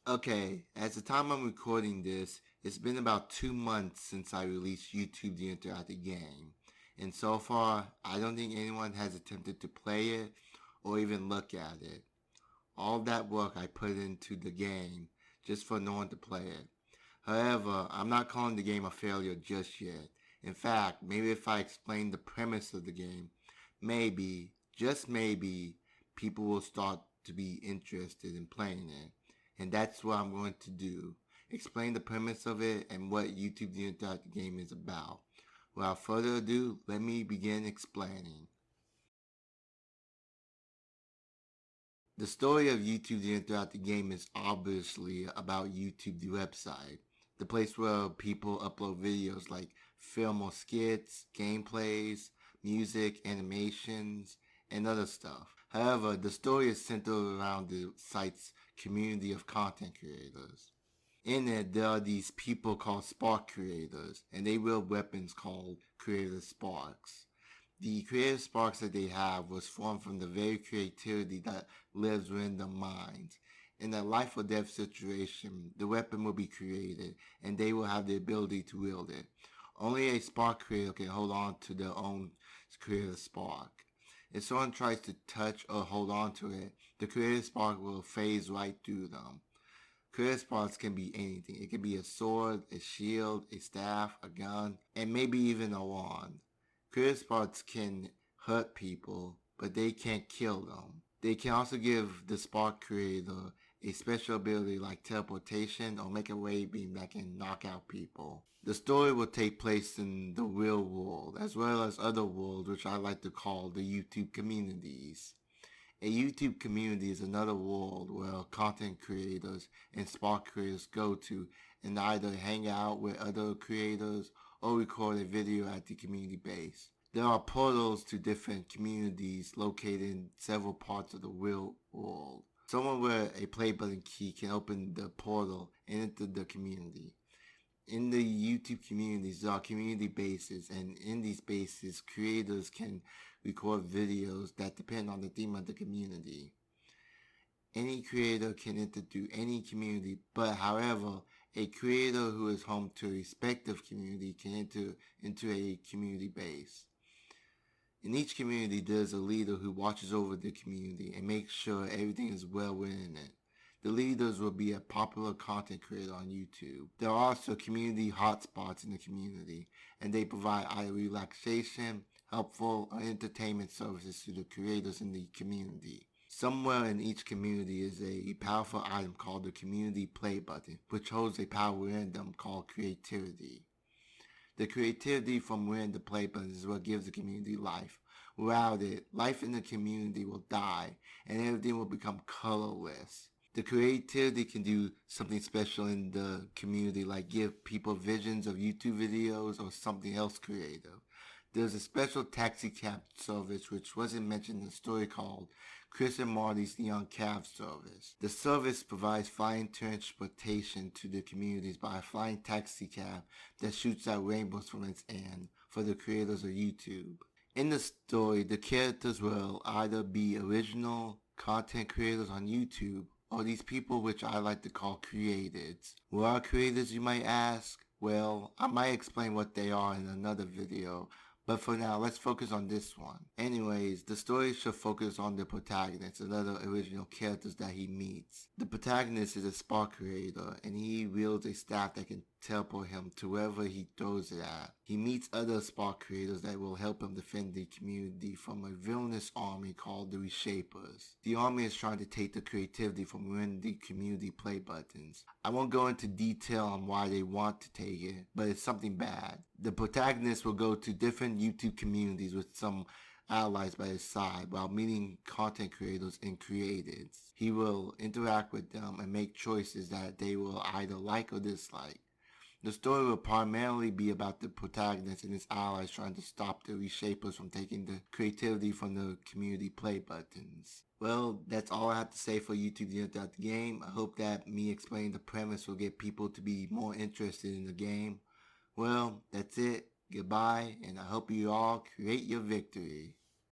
Okay, at the time I'm recording this, it's been about 2 months since I released YouTube the Interactive Game. And so far, I don't think anyone has attempted to play it or even look at it. All that work I put into the game just for no one to play it. However, I'm not calling the game a failure just yet. In fact, maybe if I explain the premise of the game, maybe, just maybe, people will start to be interested in playing it. And that's what I'm going to do. Explain the premise of it and what YouTube the Interactive Game is about. Without further ado, let me begin explaining. The story of YouTube the Interactive Game is obviously about YouTube the website, the place where people upload videos like film or skits, gameplays, music, animations, and other stuff. However, the story is centered around the site's community of content creators. In it, there are these people called spark creators, and they wield weapons called creative sparks. The creative sparks that they have was formed from the very creativity that lives within their minds. In a life or death situation, the weapon will be created, and they will have the ability to wield it. Only a spark creator can hold on to their own creative spark. If someone tries to touch or hold on to it, the creative spark will phase right through them. Creative sparks can be anything. It can be a sword, a shield, a staff, a gun, and maybe even a wand. Creative sparks can hurt people, but they can't kill them. They can also give the spark creator a special ability like teleportation or make a wave beam that can knock out people. The story will take place in the real world, as well as other worlds which I like to call the YouTube communities. A YouTube community is another world where content creators and spark creators go to and either hang out with other creators or record a video at the community base. There are portals to different communities located in several parts of the real world. Someone with a play button key can open the portal and enter the community. In the YouTube communities, there are community bases, and in these bases, creators can record videos that depend on the theme of the community. Any creator can enter to any community, but however, a creator who is home to a respective community can enter into a community base. In each community, there's a leader who watches over the community and makes sure everything is well within it. The leaders will be a popular content creator on YouTube. There are also community hotspots in the community, and they provide either relaxation, helpful, or entertainment services to the creators in the community. Somewhere in each community is a powerful item called the community play button, which holds a power within them called creativity. The creativity from within the play button is what gives the community life. Without it, life in the community will die, and everything will become colorless. The creativity can do something special in the community, like give people visions of YouTube videos or something else creative. There's a special taxi cab service which wasn't mentioned in the story called Chris and Marty's Neon Cab Service. The service provides flying transportation to the communities by a flying taxi cab that shoots out rainbows from its end for the creators of YouTube. In the story, the characters will either be original content creators on YouTube or these people which I like to call creators. What are creators, you might ask? Well, I might explain what they are in another video, but for now, let's focus on this one. Anyways, the story should focus on the protagonist and other original characters that he meets. The protagonist is a spark creator, and he wields a staff that can teleport him to wherever he throws it at. He meets other spark creators that will help him defend the community from a villainous army called the Reshapers. The army is trying to take the creativity from within the community play buttons. I won't go into detail on why they want to take it, but it's something bad. The protagonist will go to different YouTube communities with some allies by his side while meeting content creators and creators. He will interact with them and make choices that they will either like or dislike. The story will primarily be about the protagonist and his allies trying to stop the Reshapers from taking the creativity from the community play buttons. Well, that's all I have to say for YouTube the Interactive Game. I hope that me explaining the premise will get people to be more interested in the game. Well, that's it. Goodbye, and I hope you all create your victory.